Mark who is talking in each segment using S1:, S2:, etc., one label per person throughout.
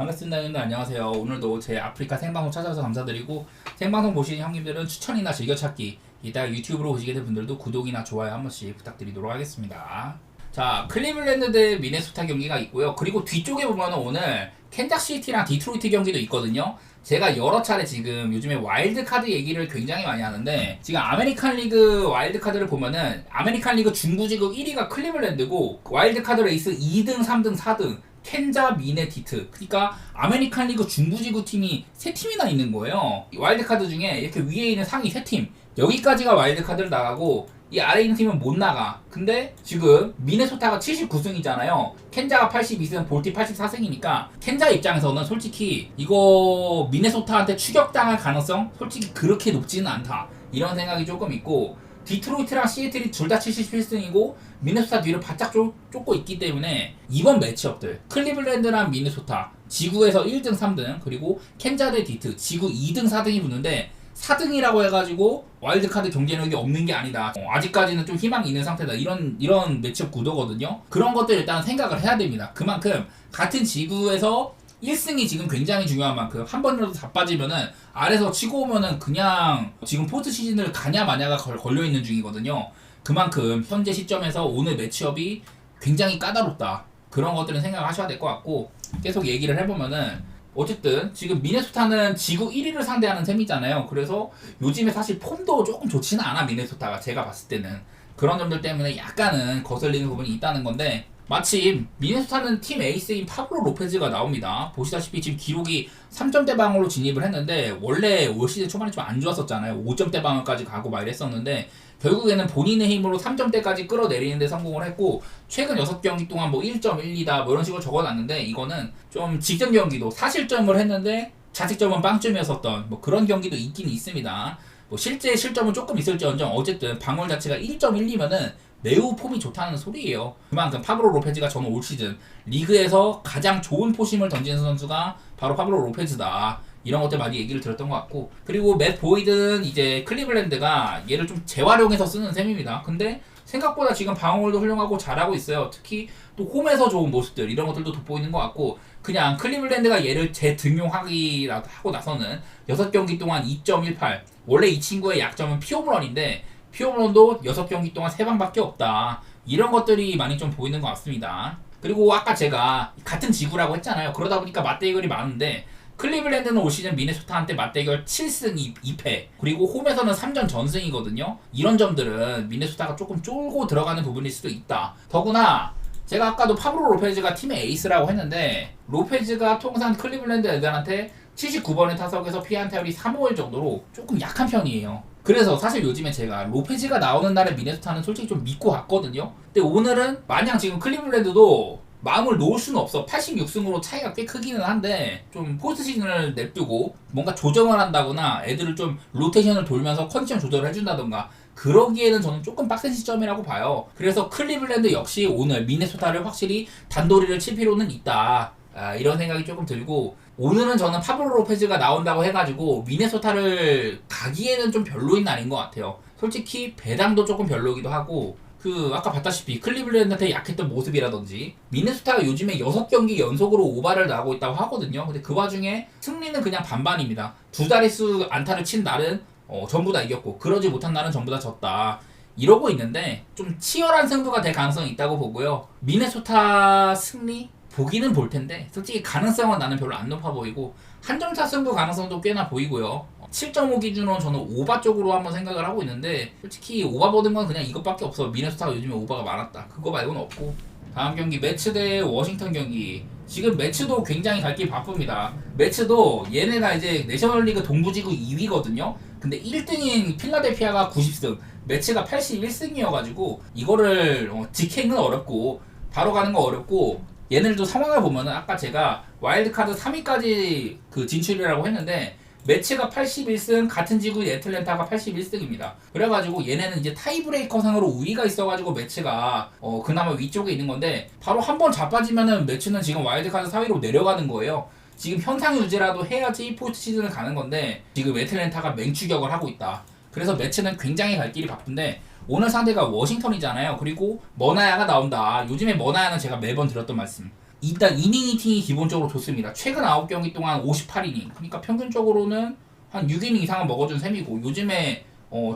S1: 반갑습니다, 형님들. 안녕하세요. 오늘도 제 아프리카 생방송 찾아와서 감사드리고, 생방송 보시는 형님들은 추천이나 즐겨찾기, 이따 유튜브로 보시게 된 분들도 구독이나 좋아요 한 번씩 부탁드리도록 하겠습니다. 자, 클리블랜드 대 미네소타 경기가 있고요. 그리고 뒤쪽에 보면 오늘 캔자스시티랑 디트로이트 경기도 있거든요. 제가 여러 차례 지금 요즘에 와일드카드 얘기를 굉장히 많이 하는데, 지금 아메리칸 리그 와일드카드를 보면은 아메리칸 리그 중부지구 1위가 클리블랜드고, 와일드카드 레이스 2등, 3등, 4등 켄자, 미네, 디트. 그러니까 아메리칸 리그 중부지구 팀이 3팀이나 있는 거예요. 와일드카드 중에 이렇게 위에 있는 상위 3팀, 여기까지가 와일드카드를 나가고 이 아래에 있는 팀은 못 나가. 근데 지금 미네소타가 79승이잖아요. 켄자가 82승, 볼티 84승이니까 켄자 입장에서는 솔직히 이거 미네소타한테 추격당할 가능성 솔직히 그렇게 높지는 않다, 이런 생각이 조금 있고, 디트로이트랑 시애틀이 둘 다 77승이고 미네소타 뒤를 바짝 쫓고 있기 때문에 이번 매치업들 클리블랜드랑 미네소타 지구에서 1등 3등, 그리고 켄자 대 디트 지구 2등 4등이 붙는데, 4등이라고 해가지고 와일드카드 경쟁력이 없는 게 아니다, 아직까지는 좀 희망이 있는 상태다, 이런 매치업 구도거든요. 그런 것들 일단 생각을 해야 됩니다. 그만큼 같은 지구에서 1승이 지금 굉장히 중요한 만큼 한 번이라도 다 빠지면은 아래서 치고 오면은 그냥 지금 포스트 시즌을 가냐 마냐가 걸려있는 중이거든요. 그만큼 현재 시점에서 오늘 매치업이 굉장히 까다롭다, 그런 것들은 생각하셔야 될 것 같고, 계속 얘기를 해보면은 어쨌든 지금 미네소타는 지구 1위를 상대하는 셈이잖아요. 그래서 요즘에 사실 폼도 조금 좋지는 않아, 미네소타가. 제가 봤을 때는 그런 점들 때문에 약간은 거슬리는 부분이 있다는 건데, 마침 미네소타는 팀 에이스인 파블로 로페즈가 나옵니다. 보시다시피 지금 기록이 3점대 방어로 진입을 했는데, 원래 올 시즌 초반에 좀 안 좋았었잖아요. 5점대 방어까지 가고 막 이랬었는데, 결국에는 본인의 힘으로 3점대까지 끌어내리는데 성공을 했고, 최근 6경기 동안 뭐 1.12다 뭐 이런 식으로 적어놨는데, 이거는 좀 직전 경기도 사실점을 했는데 자책점은 빵점이었었던 뭐 그런 경기도 있긴 있습니다. 뭐 실제 실점은 조금 있을지언정 어쨌든 방울 자체가 1.12면은 매우 폼이 좋다는 소리예요. 그만큼 파블로 로페즈가 저는 올 시즌 리그에서 가장 좋은 포심을 던지는 선수가 바로 파블로 로페즈다, 이런 것들 많이 얘기를 들었던 것 같고, 그리고 맷 보이든 이제 클리블랜드가 얘를 좀 재활용해서 쓰는 셈입니다. 근데 생각보다 지금 방어도 훌륭하고 잘하고 있어요. 특히 또 홈에서 좋은 모습들, 이런 것들도 돋보이는 것 같고, 그냥 클리블랜드가 얘를 재등용하기라도 하고 나서는 6경기 동안 2.18, 원래 이 친구의 약점은 피홈런인데 피홈런도 6경기 동안 3방밖에 없다, 이런 것들이 많이 좀 보이는 것 같습니다. 그리고 아까 제가 같은 지구라고 했잖아요. 그러다 보니까 맞대결이 많은데, 클리블랜드는 올 시즌 미네소타한테 맞대결 7승 2패, 그리고 홈에서는 3전 전승이거든요. 이런 점들은 미네소타가 조금 쫄고 들어가는 부분일 수도 있다. 더구나 제가 아까도 파블로 로페즈가 팀의 에이스라고 했는데, 로페즈가 통산 클리블랜드 애들한테 79번의 타석에서 피안 타율이 3월 정도로 조금 약한 편이에요. 그래서 사실 요즘에 제가 로페즈가 나오는 날에 미네소타는 솔직히 좀 믿고 갔거든요. 근데 오늘은 마냥 지금 클리블랜드도 마음을 놓을 수는 없어. 86승으로 차이가 꽤 크기는 한데, 좀 포스트 시즌을 냅두고 뭔가 조정을 한다거나 애들을 좀 로테이션을 돌면서 컨디션 조절을 해준다던가 그러기에는 저는 조금 빡센 시점이라고 봐요. 그래서 클리블랜드 역시 오늘 미네소타를 확실히 단도리를 칠 필요는 있다, 이런 생각이 조금 들고, 오늘은 저는 파블로 로페즈가 나온다고 해가지고 미네소타를 가기에는 좀 별로인 날인 것 같아요. 솔직히 배당도 조금 별로기도 하고, 아까 봤다시피 클리블랜드한테 약했던 모습이라든지, 미네소타가 요즘에 6경기 연속으로 오바를 나고 있다고 하거든요. 근데 그 와중에 승리는 그냥 반반입니다. 두 자릿수 안타를 친 날은 전부 다 이겼고, 그러지 못한 날은 전부 다 졌다, 이러고 있는데 좀 치열한 승부가 될 가능성이 있다고 보고요. 미네소타 승리? 보기는 볼 텐데 솔직히 가능성은 나는 별로 안 높아 보이고, 한 점차 승부 가능성도 꽤나 보이고요. 7.5 기준으로 저는 오바 쪽으로 한번 생각을 하고 있는데, 솔직히 오바 보는 건 그냥 이것밖에 없어. 미네소타가 요즘에 오바가 많았다, 그거 말고는 없고. 다음 경기 매츠 대 워싱턴 경기. 지금 매츠도 굉장히 갈 길 바쁩니다. 매츠도 얘네가 이제 내셔널리그 동부지구 2위거든요. 근데 1등인 필라델피아가 90승, 매츠가 81승이어가지고 이거를 직행은 어렵고 바로 가는 거 어렵고, 얘네들도 상황을 보면은 아까 제가 와일드카드 3위까지 그 진출이라고 했는데, 매치가 81승, 같은 지구 애틀랜타가 81승입니다. 그래가지고 얘네는 이제 타이브레이커 상으로 우위가 있어가지고 매치가 그나마 위쪽에 있는 건데, 바로 한 번 자빠지면은 매치는 지금 와일드카드 4위로 내려가는 거예요. 지금 현상 유지라도 해야지 포스트 시즌을 가는 건데, 지금 애틀랜타가 맹추격을 하고 있다. 그래서 매치는 굉장히 갈 길이 바쁜데, 오늘 상대가 워싱턴이잖아요. 그리고 머나야가 나온다. 요즘에 머나야는 제가 매번 들었던 말씀, 일단 이닝 히팅이 기본적으로 좋습니다. 최근 9경기 동안 58이닝. 그러니까 평균적으로는 한 6이닝 이상은 먹어준 셈이고 요즘에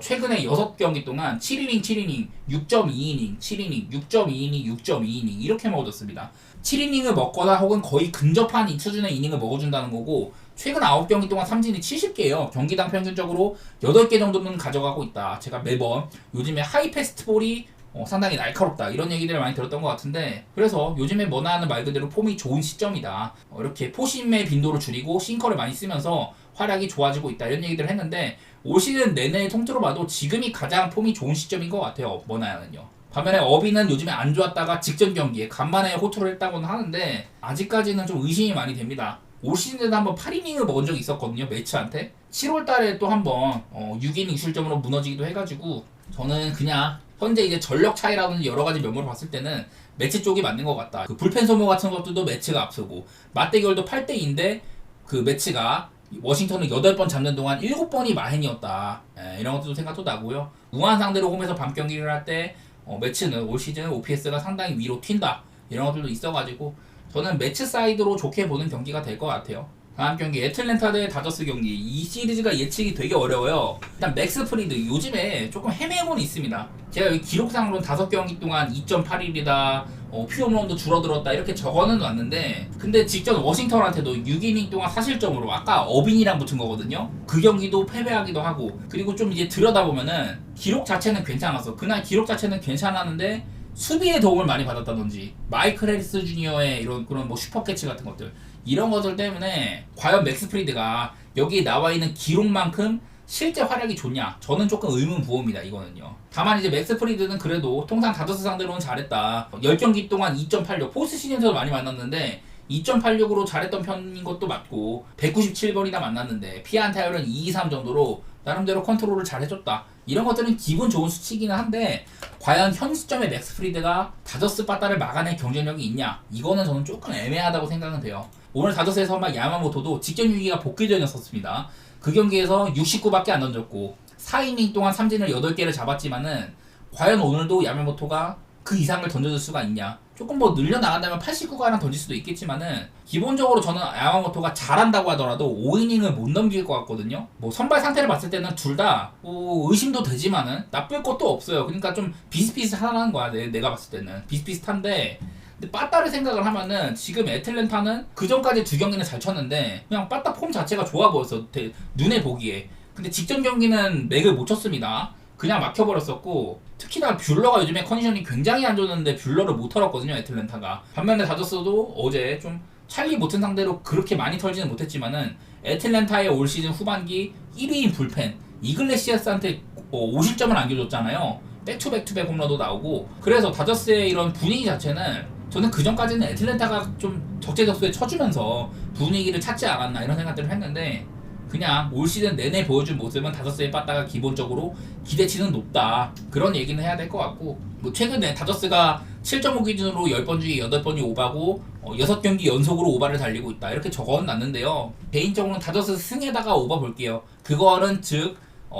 S1: 최근에 6경기 동안 7이닝, 7이닝, 6.2이닝, 7이닝, 6.2이닝, 6.2이닝 이렇게 먹어줬습니다. 7이닝을 먹거나 혹은 거의 근접한 이 수준의 이닝을 먹어준다는 거고 최근 9경기 동안 삼진이 70개예요. 경기당 평균적으로 8개 정도는 가져가고 있다. 제가 매번 요즘에 하이 패스트볼이 상당히 날카롭다 이런 얘기들을 많이 들었던 것 같은데 그래서 요즘에 뭐나 하는 말 그대로 폼이 좋은 시점이다. 이렇게 포심의 빈도를 줄이고 싱커를 많이 쓰면서 활약이 좋아지고 있다 이런 얘기들을 했는데 올 시즌 내내 통틀어 봐도 지금이 가장 폼이 좋은 시점인 것 같아요. 뭐나야는요. 반면에 어비는 요즘에 안 좋았다가 직전 경기에 간만에 호투를 했다고는 하는데 아직까지는 좀 의심이 많이 됩니다. 올 시즌에도 한번 8이닝을 먹은 적이 있었거든요. 매치한테 7월달에 또 한번 6이닝 실점으로 무너지기도 해가지고 저는 그냥 현재 이제 전력 차이라든지 여러 가지 면모를 봤을 때는 매치 쪽이 맞는 것 같다. 그 불펜 소모 같은 것들도 매치가 앞서고 맞대결도 8대2인데 그 매치가 워싱턴을 8번 잡는 동안 7번이 마헨이었다. 이런 것도 생각도 나고요. 우한 상대로 홈에서 밤 경기를 할 때 매치는 올 시즌 OPS가 상당히 위로 튄다. 이런 것들도 있어가지고 저는 매치 사이드로 좋게 보는 경기가 될 것 같아요. 다음 경기 애틀랜타 대 다저스 경기. 이 시리즈가 예측이 되게 어려워요. 일단 맥스 프리드 요즘에 조금 헤매고는 있습니다. 제가 여기 기록상으로는 5경기 동안 2.81이다 퓨홈런도 줄어들었다 이렇게 적어는 놨는데 근데 직전 워싱턴한테도 6이닝 동안 사실점으로 아까 어빈이랑 붙은 거거든요. 그 경기도 패배하기도 하고 그리고 좀 이제 들여다보면은 기록 자체는 괜찮았어. 그날 기록 자체는 괜찮았는데 수비의 도움을 많이 받았다든지 마이클 해리스 주니어의 이런 그런 뭐 슈퍼캐치 같은 것들 이런 것들 때문에 과연 맥스 프리드가 여기 나와 있는 기록만큼 실제 활약이 좋냐? 저는 조금 의문 부호입니다. 이거는요. 다만 이제 맥스 프리드는 그래도 통상 다저스 상대로는 잘했다. 10경기 동안 2.86 포스트 시즌에서 많이 만났는데 2.86으로 잘했던 편인 것도 맞고 197번이나 만났는데 피안 타율은 223 정도로 나름대로 컨트롤을 잘 해줬다. 이런 것들은 기분 좋은 수치이기는 한데 과연 현 시점에 맥스 프리드가 다저스 빠따를 막아낼 경쟁력이 있냐? 이거는 저는 조금 애매하다고 생각은 돼요. 오늘 다저스에서 막 야마모토도 직전 위기가 복귀전이었었습니다. 그 경기에서 69밖에 안 던졌고 4이닝 동안 삼진을 8개를 잡았지만은 과연 오늘도 야마모토가 그 이상을 던져줄 수가 있냐? 조금 뭐 늘려나간다면 89가량 던질 수도 있겠지만은 기본적으로 저는 야마모토가 잘한다고 하더라도 5이닝을 못 넘길 것 같거든요. 뭐 선발 상태를 봤을 때는 둘 다 의심도 되지만은 나쁠 것도 없어요. 그러니까 좀 비슷비슷하다는 거야. 내가 봤을 때는 비슷비슷한데 근데 빠따를 생각을 하면은 지금 애틀랜타는 그 전까지 2경기는 잘 쳤는데 그냥 빠따 폼 자체가 좋아 보였어. 눈에 보기에. 근데 직전 경기는 맥을 못 쳤습니다. 그냥 막혀버렸었고 특히나 뷰러가 요즘에 컨디션이 굉장히 안 좋았는데 뷰러를 못 털었거든요. 애틀랜타가. 반면에 다저스도 어제 좀 찰리 모튼 상대로 그렇게 많이 털지는 못했지만은 애틀랜타의 올 시즌 후반기 1위인 불펜 이글레시아스한테 5실점을 안겨줬잖아요. 백투백투백 홈런도 나오고 그래서 다저스의 이런 분위기 자체는 저는 그 전까지는 애틀랜타가 좀 적재적소에 쳐주면서 분위기를 찾지 않았나 이런 생각들을 했는데 그냥 올 시즌 내내 보여준 모습은 다저스의 빠따가 기본적으로 기대치는 높다 그런 얘기는 해야 될 것 같고 뭐 최근에 다저스가 7.5 기준으로 10번 중에 8번이 오바고 6경기 연속으로 오바를 달리고 있다 이렇게 적어놨는데요. 개인적으로는 다저스 승에다가 오바 볼게요. 그거는 즉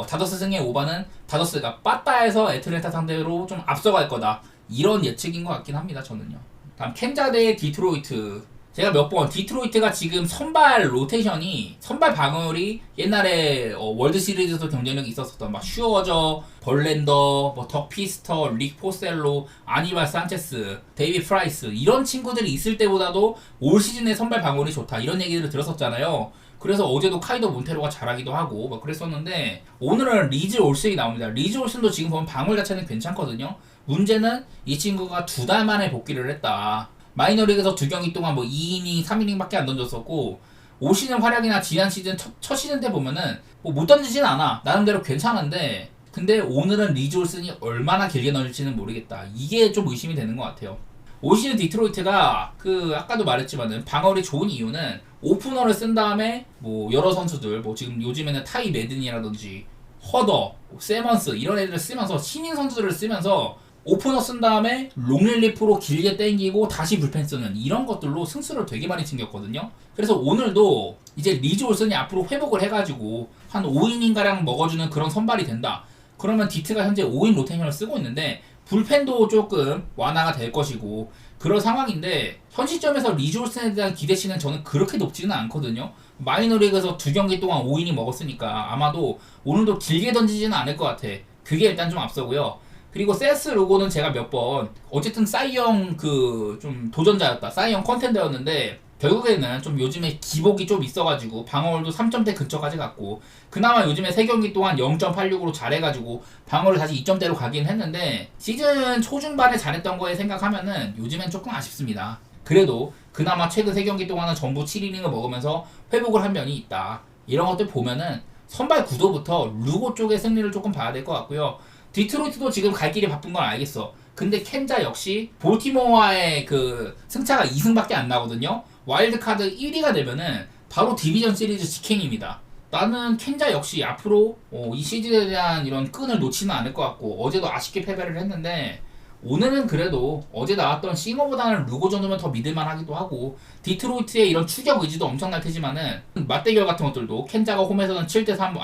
S1: 다저스 승의 오바는 다저스가 빠따에서 애틀랜타 상대로 좀 앞서갈 거다 이런 예측인 것 같긴 합니다. 저는요. 다음 캔자 대 디트로이트. 제가 몇 번 디트로이트가 지금 선발 로테이션이 선발 방어율이 옛날에 월드 시리즈에서 경쟁력이 있었던 막 슈어저, 벌랜더, 뭐 덕피스터, 릭 포셀로, 아니발 산체스, 데이비 프라이스 이런 친구들이 있을 때보다도 올 시즌에 선발 방어율이 좋다 이런 얘기를 들었었잖아요. 그래서 어제도 카이도 몬테로가 잘하기도 하고 막 그랬었는데 오늘은 리즈 올슨이 나옵니다. 리즈 올슨도 지금 보면 방어율 자체는 괜찮거든요. 문제는 이 친구가 2달 만에 복귀를 했다. 마이너리그에서 2경기 동안 뭐 2이닝, 3이닝밖에 안 던졌었고 올 시즌 활약이나 지난 시즌 첫 시즌 때 보면은 뭐 못 던지진 않아. 나름대로 괜찮은데 근데 오늘은 리즈 올슨이 얼마나 길게 던질지는 모르겠다. 이게 좀 의심이 되는 것 같아요. 올 시즌 디트로이트가 그 아까도 말했지만은 방어율이 좋은 이유는 오프너를 쓴 다음에 뭐 여러 선수들 뭐 지금 요즘에는 타이 매든이라든지 허더, 세먼스 이런 애들을 쓰면서 신인 선수들을 쓰면서 오프너 쓴 다음에 롱릴리프로 길게 땡기고 다시 불펜 쓰는 이런 것들로 승수를 되게 많이 챙겼거든요. 그래서 오늘도 이제 리즈 올슨이 앞으로 회복을 해가지고 한 5이닝가량 먹어주는 그런 선발이 된다. 그러면 디트가 현재 5인 로테이션을 쓰고 있는데 불펜도 조금 완화가 될 것이고 그런 상황인데 현 시점에서 리즈 올슨에 대한 기대치는 저는 그렇게 높지는 않거든요. 마이너리그에서 2경기 동안 5이닝 먹었으니까 아마도 오늘도 길게 던지지는 않을 것 같아. 그게 일단 좀 앞서고요. 그리고 세스 루고는 제가 몇 번 어쨌든 싸이영 그 좀 도전자였다. 싸이영 컨텐더였는데 결국에는 좀 요즘에 기복이 좀 있어가지고 방어율도 3점대 근처까지 갔고 그나마 요즘에 3경기 동안 0.86으로 잘해가지고 방어를 다시 2점대로 가긴 했는데 시즌 초중반에 잘했던 거에 생각하면은 요즘엔 조금 아쉽습니다. 그래도 그나마 최근 3경기 동안은 전부 7이닝을 먹으면서 회복을 한 면이 있다. 이런 것들 보면은 선발 구도부터 루고 쪽의 승리를 조금 봐야 될 것 같고요. 디트로이트도 지금 갈 길이 바쁜 건 알겠어. 근데 켄자 역시 볼티모어와의 그 승차가 2승밖에 안 나거든요. 와일드카드 1위가 되면은 바로 디비전 시리즈 직행입니다. 나는 켄자 역시 앞으로 이 시즌에 대한 이런 끈을 놓지는 않을 것 같고 어제도 아쉽게 패배를 했는데 오늘은 그래도 어제 나왔던 싱어보다는 루고 정도면 더 믿을만 하기도 하고 디트로이트의 이런 추격 의지도 엄청날 테지만은 맞대결 같은 것들도 켄자가 홈에서는 7대3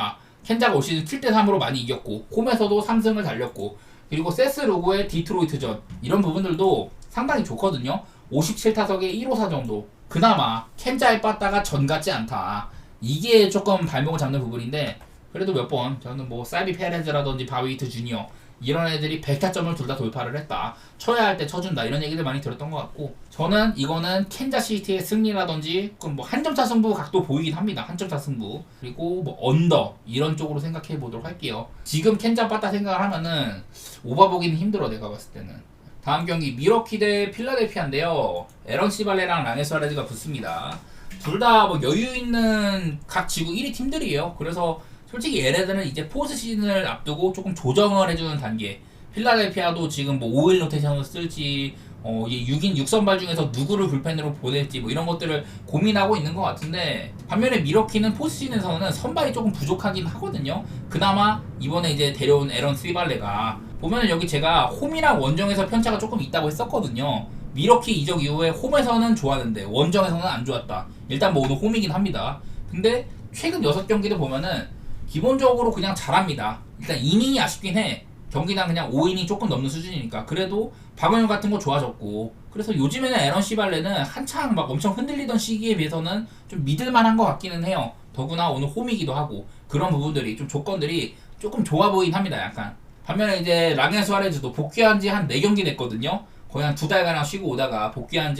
S1: 켄자가 올 시즌 7대3으로 많이 이겼고 홈에서도 3승을 달렸고 그리고 세스 루고의 디트로이트전 이런 부분들도 상당히 좋거든요. 57타석에 1호사 정도 그나마 켄자에 빠따가 전 같지 않다. 이게 조금 발목을 잡는 부분인데 그래도 몇 번 저는 뭐 사이비 페레즈라든지 바위트 주니어 이런 애들이 100타점을 둘 다 돌파를 했다. 쳐야 할 때 쳐준다. 이런 얘기들 많이 들었던 것 같고 저는 이거는 캔자시티의 승리라든지 뭐 한점차 승부 각도 보이긴 합니다. 한점차 승부 그리고 뭐 언더 이런 쪽으로 생각해 보도록 할게요. 지금 캔자 빠따 생각을 하면은 오바보기는 힘들어 내가 봤을 때는. 다음 경기 미러키 대 필라델피아인데요. 에런 시발레랑 랑에 수아레즈가 붙습니다. 둘 다 뭐 여유 있는 각 지구 1위 팀들이에요. 그래서 솔직히 얘네들은 이제 포스트 시즌을 앞두고 조금 조정을 해주는 단계. 필라델피아도 지금 뭐 5일 로테이션을 쓸지, 6인 6선발 중에서 누구를 불펜으로 보낼지 뭐 이런 것들을 고민하고 있는 것 같은데 반면에 미러키는 포스트 시즌에서는 선발이 조금 부족하긴 하거든요. 그나마 이번에 이제 데려온 에런 스발레가 보면은 여기 제가 홈이랑 원정에서 편차가 조금 있다고 했었거든요. 미러키 이적 이후에 홈에서는 좋았는데 원정에서는 안 좋았다. 일단 뭐 오늘 홈이긴 합니다. 근데 최근 6경기를 보면은 기본적으로 그냥 잘합니다. 일단 이닝이 아쉽긴 해. 경기당 그냥 5이닝 조금 넘는 수준이니까. 그래도 방어율 같은 거 좋아졌고. 그래서 요즘에는 에런 시발레는 한창 막 엄청 흔들리던 시기에 비해서는 좀 믿을만한 것 같기는 해요. 더구나 오늘 홈이기도 하고. 그런 부분들이 좀 조건들이 조금 좋아 보이긴 합니다. 약간. 반면에 이제 랑에 수아레즈도 복귀한 지 한 4경기 됐거든요. 거의 한 2달가량 쉬고 오다가 복귀한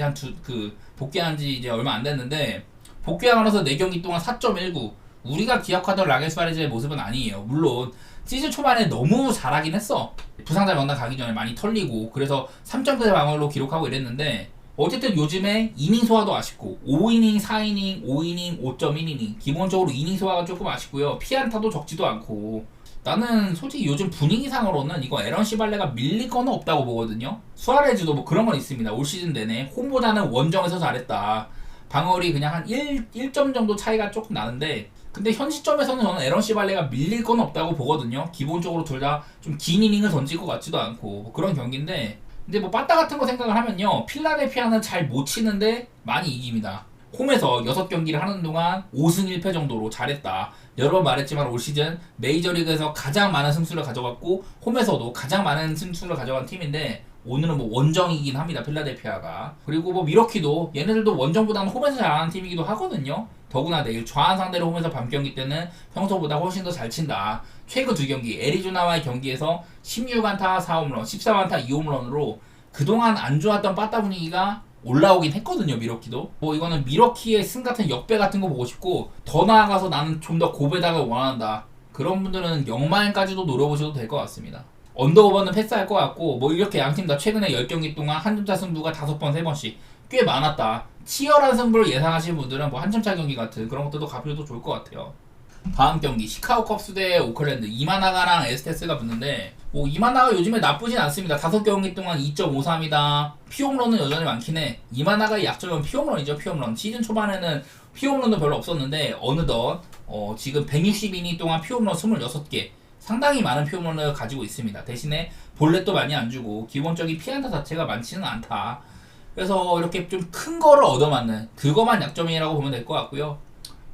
S1: 지 이제 얼마 안 됐는데 복귀하고 나서 4경기 동안 4.19 우리가 기억하던 랑에 수아레즈의 모습은 아니에요. 물론 시즌 초반에 너무 잘하긴 했어. 부상자 명단 가기 전에 많이 털리고 그래서 3점대 방어로 기록하고 이랬는데 어쨌든 요즘에 이닝 소화도 아쉽고 5이닝, 4이닝, 5이닝, 5.1이닝 기본적으로 이닝 소화가 조금 아쉽고요. 피안타도 적지도 않고 나는 솔직히 요즘 분위기상으로는 이거 에런 시발레가 밀릴 거는 없다고 보거든요. 수아레즈도 뭐 그런 건 있습니다. 올 시즌 내내 홈보다는 원정에서 잘했다. 방어율이 그냥 한 1점 정도 차이가 조금 나는데 근데 현 시점에서는 저는 에런 시발레가 밀릴 건 없다고 보거든요. 기본적으로 둘 다 좀 긴 이닝을 던질 것 같지도 않고 뭐 그런 경기인데 근데 뭐 빠따 같은 거 생각을 하면요. 필라델피아는 잘 못 치는데 많이 이깁니다. 홈에서 6경기를 하는 동안 5승 1패 정도로 잘했다. 여러 번 말했지만 올 시즌 메이저리그에서 가장 많은 승수를 가져갔고 홈에서도 가장 많은 승수를 가져간 팀인데 오늘은 뭐 원정이긴 합니다. 필라델피아가. 그리고 뭐 미러키도 얘네들도 원정보다는 홈에서 잘하는 팀이기도 하거든요. 더구나 내일 좌한 상대로 홈에서 밤경기 때는 평소보다 훨씬 더 잘 친다. 최근 2경기 애리조나와의 경기에서 16안타 4홈런 14안타 2홈런으로 그동안 안 좋았던 빠따 분위기가 올라오긴 했거든요. 미러키도 뭐 이거는 미러키의 승 같은 역배 같은 거 보고 싶고 더 나아가서 나는 좀 더 고배당을 원한다. 그런 분들은 영마인까지도 노려보셔도 될 것 같습니다. 언더오버는 패스할 것 같고 뭐 이렇게 양팀 다 최근에 10경기 동안 한점차 승부가 5번 3번씩 꽤 많았다. 치열한 승부를 예상하시는 분들은 뭐 한점차 경기 같은 그런 것들도 가셔도 좋을 것 같아요. 다음 경기 시카고 컵스 대 오클랜드 이마나가랑 에스테스가 붙는데 뭐 이마나가 요즘에 나쁘진 않습니다. 5경기 동안 2.53이다. 피홈런은 여전히 많긴 해. 이마나가의 약점은 피홈런이죠. 피홈런 시즌 초반에는 피홈런도 별로 없었는데 어느덧 지금 160이닝 동안 피홈런 26개 상당히 많은 피홈런을 가지고 있습니다. 대신에 볼넷도 많이 안 주고 기본적인 피안타 자체가 많지는 않다. 그래서 이렇게 좀 큰 거를 얻어맞는 그거만 약점이라고 보면 될 것 같고요.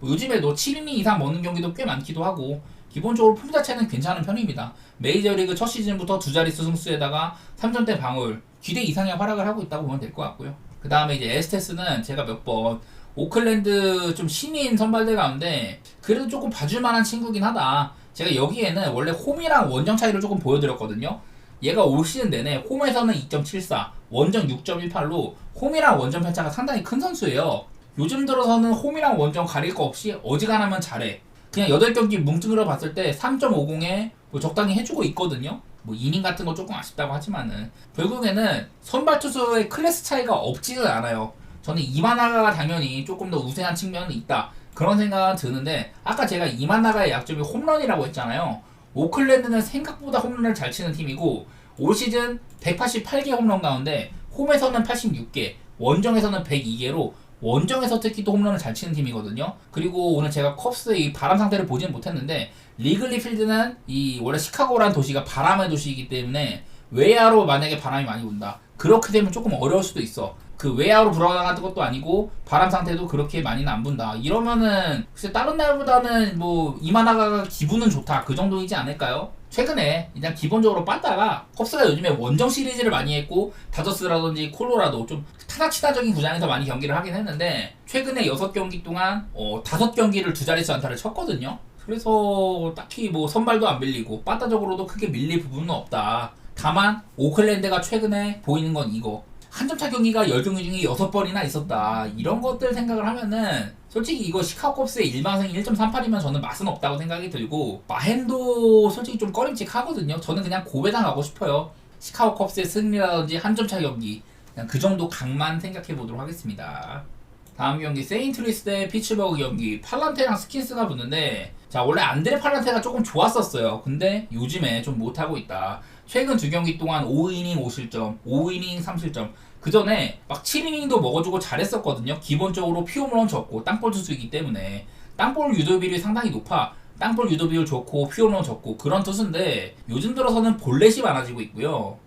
S1: 뭐 요즘에도 7이닝 이상 먹는 경기도 꽤 많기도 하고 기본적으로 폼 자체는 괜찮은 편입니다. 메이저리그 첫 시즌부터 두 자릿수 승수에다가 3점대 방울, 기대 이상의 활약을 하고 있다고 보면 될 것 같고요. 그 다음에 이제 에스테스는 제가 몇 번 오클랜드 좀 신인 선발대 가운데 그래도 조금 봐줄만한 친구긴 하다. 제가 여기에는 원래 홈이랑 원정 차이를 조금 보여드렸거든요. 얘가 올 시즌 내내 홈에서는 2.74, 원정 6.18로 홈이랑 원정 편차가 상당히 큰 선수예요. 요즘 들어서는 홈이랑 원정 가릴 거 없이 어지간하면 잘해. 그냥 8경기 뭉뚱그려 봤을 때 3.50에 뭐 적당히 해주고 있거든요. 뭐 이닝 같은 거 조금 아쉽다고 하지만은 결국에는 선발 투수의 클래스 차이가 없지는 않아요. 저는 이만하가 당연히 조금 더 우세한 측면은 있다. 그런 생각은 드는데 아까 제가 이만나가의 약점이 홈런이라고 했잖아요. 오클랜드는 생각보다 홈런을 잘 치는 팀이고 올 시즌 188개 홈런 가운데 홈에서는 86개, 원정에서는 102개로 원정에서 특히 또 홈런을 잘 치는 팀이거든요. 그리고 오늘 제가 컵스의 이 바람 상태를 보지는 못했는데 리글리 필드는 이 원래 시카고라는 도시가 바람의 도시이기 때문에 외야로 만약에 바람이 많이 분다. 그렇게 되면 조금 어려울 수도 있어. 그 외야로 불어나가는 것도 아니고 바람 상태도 그렇게 많이는 안 분다. 이러면은 글쎄 다른 날보다는 뭐 이만하가 기분은 좋다. 그 정도이지 않을까요? 최근에 그냥 기본적으로 빠따가 컵스가 요즘에 원정 시리즈를 많이 했고 다저스라든지 콜로라도 좀 타자치다적인 구장에서 많이 경기를 하긴 했는데 최근에 6경기 동안 5경기를 두 자릿수 안타를 쳤거든요. 그래서 딱히 뭐 선발도 안 밀리고 빠따적으로도 크게 밀릴 부분은 없다. 다만 오클랜드가 최근에 보이는 건 이거 한점차 경기가 10경기 중에 6번이나 있었다. 이런 것들 생각을 하면은 솔직히 이거 시카고 컵스의 일방승 1.38이면 저는 맛은 없다고 생각이 들고 마헨도 솔직히 좀 꺼림칙하거든요. 저는 그냥 고배당 가고 싶어요. 시카고 컵스의 승리라든지 한점차 경기 그냥 그 정도 각만 생각해 보도록 하겠습니다. 다음 경기 세인트루이스 대 피츠버그 경기 팔란테랑 스킨스가 붙는데 자 원래 안드레 팔란테가 조금 좋았었어요. 근데 요즘에 좀 못하고 있다. 최근 두 경기 동안 5이닝 5실점, 5이닝 3실점 그 전에 막 7이닝도 먹어주고 잘했었거든요. 기본적으로 피홈런 적고 땅볼 투수이기 때문에 땅볼 유도 비율이 상당히 높아. 땅볼 유도 비율 좋고 피홈런 적고 그런 투수인데 요즘 들어서는 볼넷이 많아지고 있고요.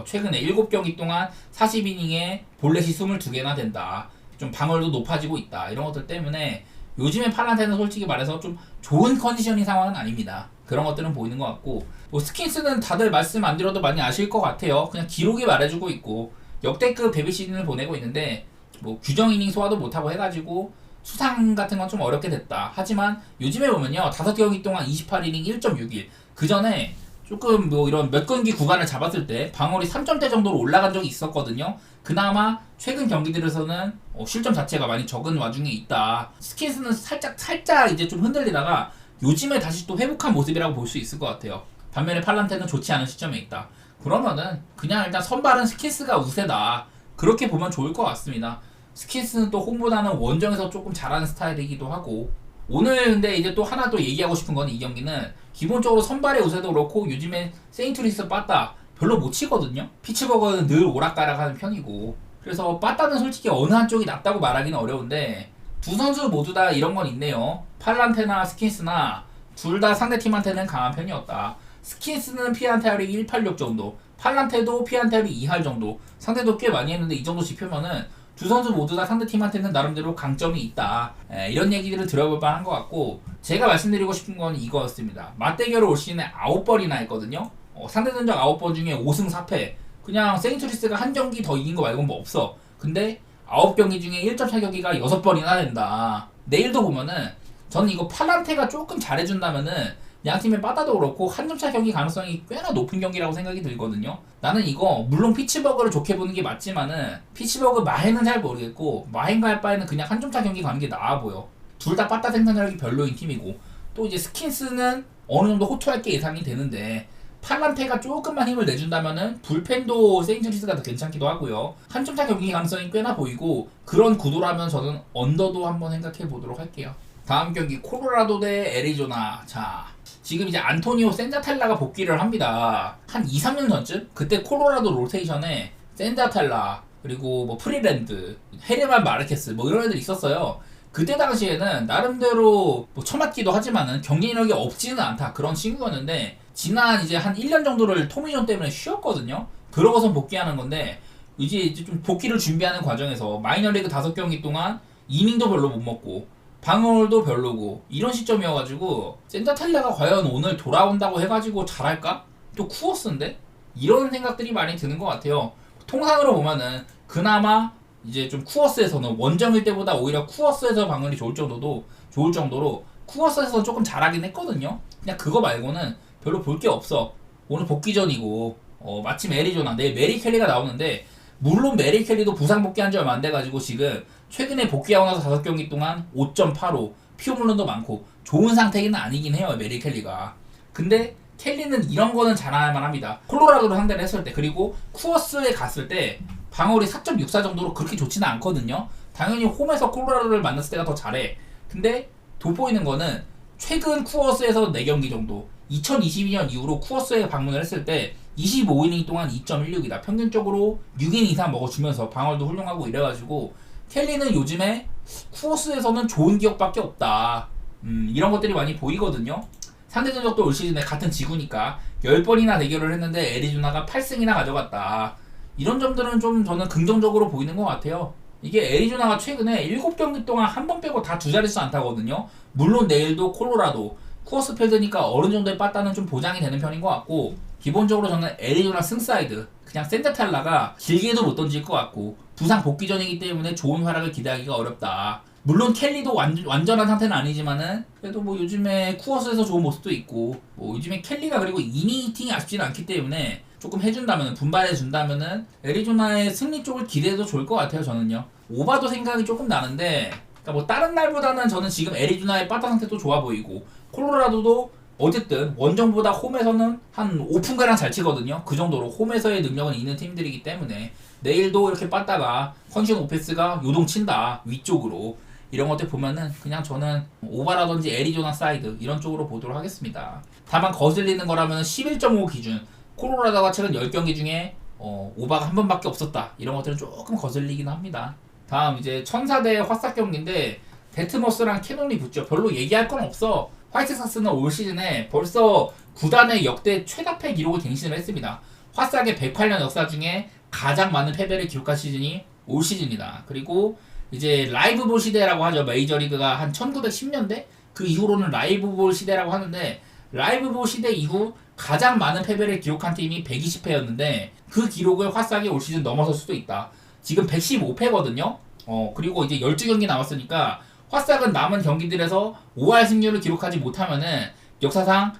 S1: 최근에 7경기 동안 40이닝에 볼넷이 22개나 된다. 좀 방어율도 높아지고 있다. 이런 것들 때문에 요즘에 팔란테는 솔직히 말해서 좀 좋은 컨디셔닝 상황은 아닙니다. 그런 것들은 보이는 것 같고 뭐 스킨스는 다들 말씀 안 드려도 많이 아실 것 같아요. 그냥 기록이 말해주고 있고 역대급 데뷔 시즌을 보내고 있는데 뭐 규정 이닝 소화도 못하고 해가지고 수상 같은 건 좀 어렵게 됐다. 하지만 요즘에 보면요 5경기 동안 28이닝 1.61 그 전에 조금 뭐 이런 몇 경기 구간을 잡았을 때 방어율이 3점대 정도로 올라간 적이 있었거든요. 그나마 최근 경기들에서는 실점 자체가 많이 적은 와중에 있다. 스킨스는 살짝 이제 좀 흔들리다가 요즘에 다시 또 회복한 모습이라고 볼 수 있을 것 같아요. 반면에 팔란테는 좋지 않은 시점에 있다. 그러면은 그냥 일단 선발은 스킨스가 우세다. 그렇게 보면 좋을 것 같습니다. 스킨스는 또 홈보다는 원정에서 조금 잘하는 스타일이기도 하고 오늘 근데 이제 또 하나 또 얘기하고 싶은 건 이 경기는 기본적으로 선발의 우세도 그렇고 요즘에 세인트루이스 빠따 별로 못 치거든요. 피츠버그는 늘 오락가락하는 편이고 그래서 빠따는 솔직히 어느 한쪽이 낫다고 말하기는 어려운데 두 선수 모두 다 이런 건 있네요. 팔란테나 스킨스나 둘 다 상대팀한테는 강한 편이었다. 스킨스는 피안타율이 186 정도, 팔란테도 피안타율이 2할 정도. 상대도 꽤 많이 했는데 이 정도 지표면은 두 선수 모두 다 상대팀한테는 나름대로 강점이 있다. 이런 얘기들을 들어볼 만한 것 같고 제가 말씀드리고 싶은 건 이거였습니다. 맞대결을 올 시즌에 9번이나 했거든요. 상대 전적 9번 중에 5승 4패. 그냥 세인트루이스가 한 경기 더 이긴 거 말고는 뭐 없어. 근데 9경기 중에 1점 차격기가 6번이나 된다. 내일도 보면은 저는 이거 팔란테가 조금 잘해준다면은 양팀의 빠따도 그렇고 한 점 차 경기 가능성이 꽤나 높은 경기라고 생각이 들거든요. 나는 이거 물론 피츠버그를 좋게 보는 게 맞지만은 피츠버그 마헨은 잘 모르겠고 마헨과 할 바에는 그냥 한 점 차 경기 가는 게 나아 보여. 둘 다 빠따 생산력이 별로인 팀이고 또 이제 스킨스는 어느 정도 호투할 게 예상이 되는데 팔란테가 조금만 힘을 내준다면은 불펜도 세인트루이스가 더 괜찮기도 하고요. 한 점 차 경기 가능성이 꽤나 보이고 그런 구도라면 저는 언더도 한번 생각해 보도록 할게요. 다음 경기 콜로라도 대 애리조나. 자 지금 이제 안토니오 센자텔라가 복귀를 합니다. 한 2, 3년 전쯤? 그때 콜로라도 로테이션에 센자텔라 그리고 뭐 프리랜드, 헤르만 마르케스 뭐 이런 애들 있었어요. 그때 당시에는 나름대로 뭐 처맞기도 하지만은 경쟁력이 없지는 않다 그런 친구였는데 지난 이제 한 1년 정도를 토미존 때문에 쉬었거든요. 그러고선 복귀하는 건데 이제 좀 복귀를 준비하는 과정에서 마이너리그 5경기 동안 이닝도 별로 못 먹고 방울도 별로고 이런 시점이어가지고 센타텔라가 과연 오늘 돌아온다고 해가지고 잘할까? 또 쿠어스인데? 이런 생각들이 많이 드는 것 같아요. 통상으로 보면은 그나마 이제 좀 쿠어스에서는 원정일 때보다 오히려 쿠어스에서 방울이 좋을 정도로 쿠어스에서 조금 잘하긴 했거든요. 그냥 그거 말고는 별로 볼 게 없어. 오늘 복귀전이고 마침 애리조나 내일 메리 켈리가 나오는데 물론 메리 켈리도 부상 복귀한 지 얼마 안 돼가지고 지금 최근에 복귀하고 나서 5경기 동안 5.85 피오물론도 많고 좋은 상태는 아니긴 해요 메리 켈리가. 근데 켈리는 이런 거는 잘할만 합니다. 콜로라도를 상대를 했을 때 그리고 쿠어스에 갔을 때 방어율이 4.64 정도로 그렇게 좋지는 않거든요. 당연히 홈에서 콜로라도를 만났을 때가 더 잘해. 근데 돋보이는 거는 최근 쿠어스에서 4경기 정도 2022년 이후로 쿠어스에 방문을 했을 때 25이닝 동안 2.16이다. 평균적으로 6이닝 이상 먹어주면서 방어도 훌륭하고 이래가지고 켈리는 요즘에 쿠어스에서는 좋은 기억밖에 없다. 이런 것들이 많이 보이거든요. 상대 전적도 올 시즌에 같은 지구니까 10번이나 대결을 했는데 애리조나가 8승이나 가져갔다. 이런 점들은 좀 저는 긍정적으로 보이는 것 같아요. 이게 애리조나가 최근에 7경기 동안 한 번 빼고 다 두 자릿수 안타거든요. 물론 내일도 콜로라도 쿠어스 필드니까 어느 정도의 빠따는 좀 보장이 되는 편인 것 같고 기본적으로 저는 애리조나 승사이드 그냥 센터탈라가 길게도 못 던질 것 같고 부상 복귀 전이기 때문에 좋은 활약을 기대하기가 어렵다. 물론 켈리도 완전한 상태는 아니지만은 그래도 뭐 요즘에 쿠어스에서 좋은 모습도 있고 뭐 요즘에 켈리가 그리고 이닝 히팅이 아쉽지는 않기 때문에 조금 해준다면 분발해준다면은 애리조나의 승리 쪽을 기대해도 좋을 것 같아요. 저는요 오바도 생각이 조금 나는데 그러니까 뭐 다른 날보다는 저는 지금 애리조나의 빠따 상태도 좋아 보이고 콜로라도도 어쨌든 원정보다 홈에서는 한 5분가량 잘 치거든요. 그 정도로 홈에서의 능력은 있는 팀들이기 때문에 내일도 이렇게 빠따가 컨디션 오페스가 요동친다 위쪽으로 이런 것들 보면은 그냥 저는 오바라든지 애리조나 사이드 이런 쪽으로 보도록 하겠습니다. 다만 거슬리는 거라면 11.5 기준 콜로라도가 최근 10경기 중에 오바가 한 번밖에 없었다. 이런 것들은 조금 거슬리긴 합니다. 다음 이제 천사 대 화싹 경기인데 데트머스랑 캐논이 붙죠. 별로 얘기할 건 없어. 화이트삭스는 올 시즌에 벌써 구단의 역대 최다패 기록을 갱신을 했습니다. 화싹의 108년 역사 중에 가장 많은 패배를 기록한 시즌이 올 시즌이다. 그리고 이제 라이브볼 시대라고 하죠. 메이저리그가 한 1910년대? 그 이후로는 라이브볼 시대라고 하는데 라이브볼 시대 이후 가장 많은 패배를 기록한 팀이 120패였는데 그 기록을 화싹이 올 시즌 넘어설 수도 있다. 지금 115패거든요. 그리고 이제 12경기 남았으니까 화싹은 남은 경기들에서 5할 승률을 기록하지 못하면은 역사상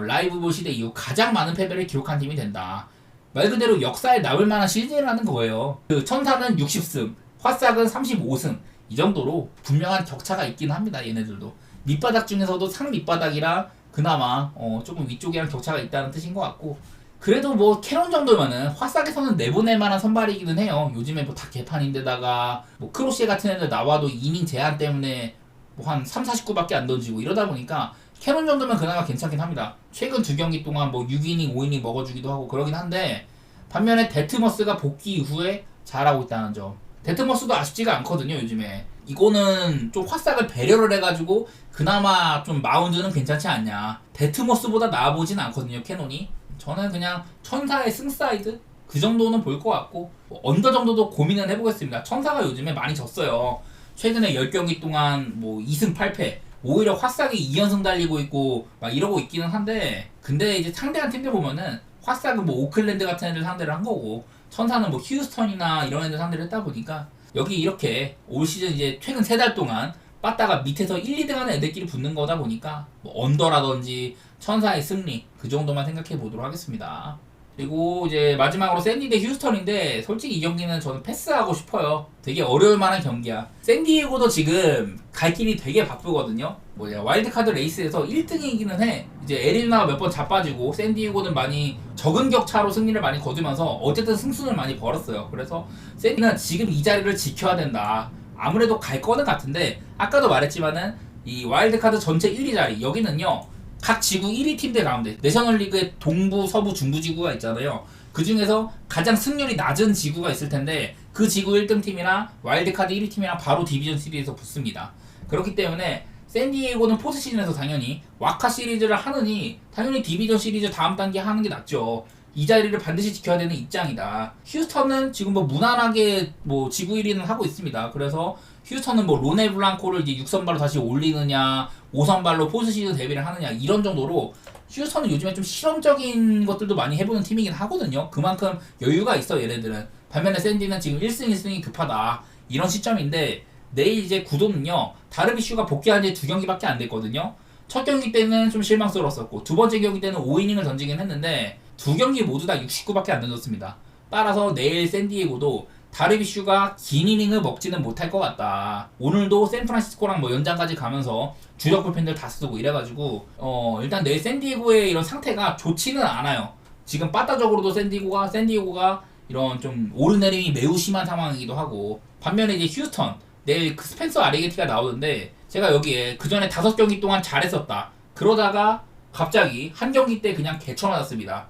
S1: 라이브볼 시대 이후 가장 많은 패배를 기록한 팀이 된다. 말 그대로 역사에 남을 만한 시즌이라는 거예요. 그 천사는 60승, 화싹은 35승 이 정도로 분명한 격차가 있긴 합니다. 얘네들도 밑바닥 중에서도 상밑바닥이라 그나마 조금 위쪽이랑 격차가 있다는 뜻인 것 같고 그래도 뭐 캐논 정도면은 화싹에서는 내보낼 만한 선발이기는 해요. 요즘에 뭐 다 개판인데다가 뭐 크로시에 같은 애들 나와도 이닝 제한 때문에 뭐 한 3, 49밖에 안 던지고 이러다 보니까 캐논 정도면 그나마 괜찮긴 합니다. 최근 2경기 동안 뭐 6이닝, 5이닝 먹어주기도 하고 그러긴 한데 반면에 데트머스가 복귀 이후에 잘하고 있다는 점. 데트머스도 아쉽지가 않거든요 요즘에. 이거는 좀 화싹을 배려를 해가지고 그나마 좀 마운드는 괜찮지 않냐. 데트머스보다 나아보진 않거든요 캐논이. 저는 그냥 천사의 승사이드 그 정도는 볼 것 같고 언더 정도도 고민을 해보겠습니다. 천사가 요즘에 많이 졌어요. 최근에 10경기 동안 뭐 2승 8패 오히려 화싹이 2연승 달리고 있고 막 이러고 있기는 한데 근데 이제 상대한 팀들 보면은 화싹은 뭐 오클랜드 같은 애들 상대를 한 거고 천사는 뭐 휴스턴이나 이런 애들 상대를 했다 보니까 여기 이렇게 올 시즌 이제 최근 3달 동안 빠따가 밑에서 1, 2등 하는 애들끼리 붙는 거다 보니까 뭐 언더라든지 천사의 승리 그 정도만 생각해 보도록 하겠습니다. 그리고 이제 마지막으로 샌디 대 휴스턴인데 솔직히 이 경기는 저는 패스하고 싶어요. 되게 어려울 만한 경기야. 샌디에고도 지금 갈 길이 되게 바쁘거든요. 와일드카드 레이스에서 1등이기는 해. 이제 애리조나가 몇 번 자빠지고 샌디에고는 많이 적은 격차로 승리를 많이 거두면서 어쨌든 승수는 많이 벌었어요. 그래서 샌디는 지금 이 자리를 지켜야 된다. 아무래도 갈 거는 같은데 아까도 말했지만은 이 와일드카드 전체 1, 2자리 여기는요 각 지구 1위 팀들 가운데 내셔널리그의 동부, 서부, 중부 지구가 있잖아요. 그 중에서 가장 승률이 낮은 지구가 있을 텐데 그 지구 1등 팀이랑 와일드카드 1위 팀이랑 바로 디비전 시리즈에서 붙습니다. 그렇기 때문에 샌디에고는 포스시즌에서 당연히 와카 시리즈를 하느니 당연히 디비전 시리즈 다음 단계 하는 게 낫죠. 이 자리를 반드시 지켜야 되는 입장이다. 휴스턴은 지금 뭐 무난하게 뭐 지구 1위는 하고 있습니다. 그래서 휴스턴은 뭐 로네 블랑코를 이제 6선발로 다시 올리느냐 5선발로 포스시즌 데뷔를 하느냐 이런 정도로 휴스턴은 요즘에 좀 실험적인 것들도 많이 해보는 팀이긴 하거든요. 그만큼 여유가 있어 얘네들은. 반면에 샌디는 지금 1승 1승이 급하다 이런 시점인데 내일 이제 구도는요 다르비슈가 복귀한 지 2경기밖에 안 됐거든요. 첫 경기 때는 좀 실망스러웠었고 두 번째 경기 때는 5이닝을 던지긴 했는데 두 경기 모두 다 69밖에 안 던졌습니다. 따라서 내일 샌디에고도 다르비슈가 긴 이닝을 먹지는 못할 것 같다. 오늘도 샌프란시스코랑 뭐 연장까지 가면서 주력 불펜들 다 쓰고 이래가지고 일단 내일 샌디에고의 이런 상태가 좋지는 않아요. 지금 빠따적으로도 샌디에고가 이런 좀 오르내림이 매우 심한 상황이기도 하고 반면에 이제 휴스턴 내일 그 스펜서 아리게티가 나오는데 제가 여기에 그 전에 5경기 동안 잘했었다. 그러다가 갑자기 한 경기 때 그냥 개쳐맞았습니다.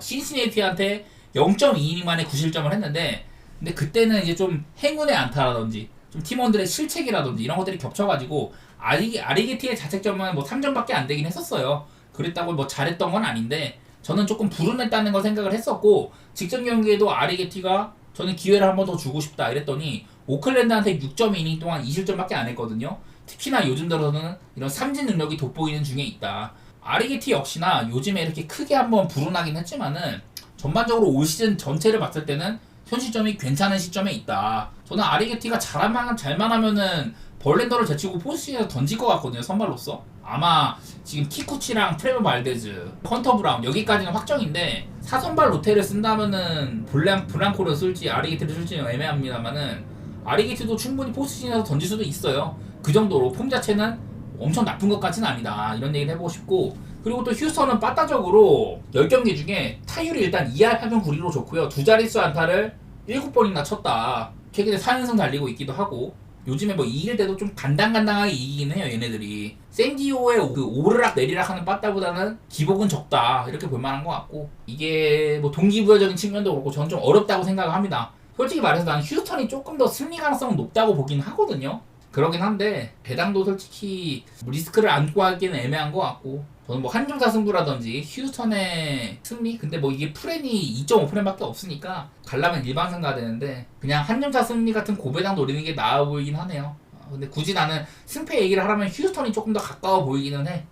S1: 신시내티한테 0.2이닝 만에 9실점을 했는데 근데 그때는 이제 좀 행운의 안타라든지 좀 팀원들의 실책이라든지 이런 것들이 겹쳐가지고 아리게티의 자책점은 뭐 3점밖에 안 되긴 했었어요. 그랬다고 뭐 잘했던 건 아닌데 저는 조금 불운했다는 걸 생각을 했었고 직전 경기에도 아리게티가 저는 기회를 한 번 더 주고 싶다 이랬더니 오클랜드한테 6.2이닝 동안 2실점밖에 안 했거든요. 특히나 요즘 들어서는 이런 삼진 능력이 돋보이는 중에 있다. 아리게티 역시나 요즘에 이렇게 크게 한번 불운하긴 했지만은 전반적으로 올 시즌 전체를 봤을 때는 현 시점이 괜찮은 시점에 있다. 저는 아리게티가 잘만 하면은 벌렌더를 제치고 포스트시즌에서 던질 것 같거든요. 선발로서. 아마 지금 키쿠치랑 프레모 말데즈, 헌터 브라운 여기까지는 확정인데 4선발 로테를 쓴다면은 블랑코를 쓸지 아리게티를 쓸지 애매합니다만은 아리게티도 충분히 포스트시즌에서 던질 수도 있어요. 그 정도로 폼 자체는 엄청 나쁜 것 같지는 않니다. 이런 얘기를 해보고 싶고 그리고 또 휴스턴은 빠따적으로 10경기 중에 타율이 일단 2할 8분 9리로 좋고요. 두 자릿수 안타를 7번이나 쳤다. 최근에 4연승 달리고 있기도 하고 요즘에 뭐 이길 때도 좀 간당간당하게 이기긴 해요. 얘네들이 샌디오의 그 오르락 내리락 하는 빠따보다는 기복은 적다 이렇게 볼만한 것 같고 이게 뭐 동기부여적인 측면도 그렇고 저는 좀 어렵다고 생각을 합니다. 솔직히 말해서 난 휴스턴이 조금 더 승리 가능성은 높다고 보긴 하거든요. 그러긴 한데 배당도 솔직히 뭐 리스크를 안고 하기는 애매한 것 같고 저는 뭐 한점사 승부라든지 휴스턴의 승리? 근데 뭐 이게 프렌이 2.5프렌밖에 없으니까 가려면 일반승 가야 되는데 그냥 한점사 승리 같은 고배당 노리는 게 나아 보이긴 하네요. 근데 굳이 나는 승패 얘기를 하라면 휴스턴이 조금 더 가까워 보이기는 해.